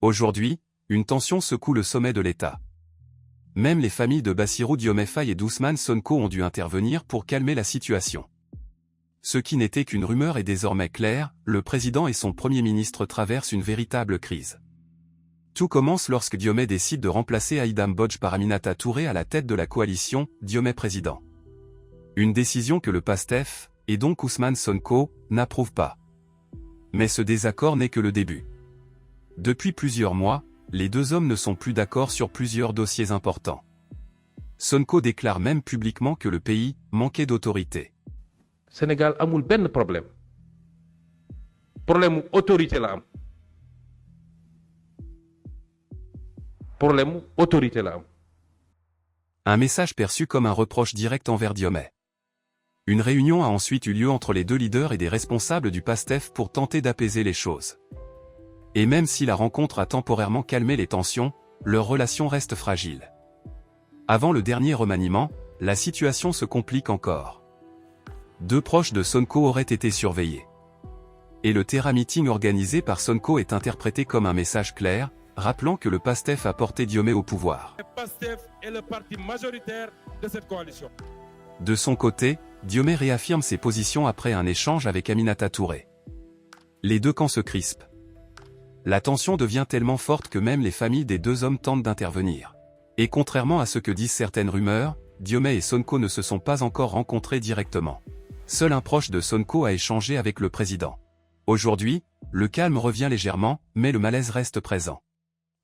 Aujourd'hui, une tension secoue le sommet de l'État. Même les familles de Bassirou Diomaye Faye et d'Ousmane Sonko ont dû intervenir pour calmer la situation. Ce qui n'était qu'une rumeur est désormais clair, le président et son premier ministre traversent une véritable crise. Tout commence lorsque Diomaye décide de remplacer Aïda Mbodj par Aminata Touré à la tête de la coalition Diomaye Président. Une décision que le PASTEF, et donc Ousmane Sonko, n'approuve pas. Mais ce désaccord n'est que le début. Depuis plusieurs mois, les deux hommes ne sont plus d'accord sur plusieurs dossiers importants. Sonko déclare même publiquement que le pays manquait d'autorité. Sénégal amul benn problème autorité la am autorité la am. Un message perçu comme un reproche direct envers Diomaye. Une réunion a ensuite eu lieu entre les deux leaders et des responsables du PASTEF pour tenter d'apaiser les choses. Et même si la rencontre a temporairement calmé les tensions, leur relation reste fragile. Avant le dernier remaniement, la situation se complique encore. Deux proches de Sonko auraient été surveillés. Et le Terra Meeting organisé par Sonko est interprété comme un message clair, rappelant que le PASTEF a porté Diomaye au pouvoir. Le PASTEF est le parti majoritaire de cette coalition. De son côté, Diomaye réaffirme ses positions après un échange avec Aminata Touré. Les deux camps se crispent. La tension devient tellement forte que même les familles des deux hommes tentent d'intervenir. Et contrairement à ce que disent certaines rumeurs, Diomaye et Sonko ne se sont pas encore rencontrés directement. Seul un proche de Sonko a échangé avec le président. Aujourd'hui, le calme revient légèrement, mais le malaise reste présent.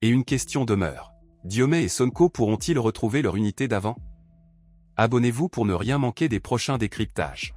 Et une question demeure. Diomaye et Sonko pourront-ils retrouver leur unité d'avant? Abonnez-vous pour ne rien manquer des prochains décryptages.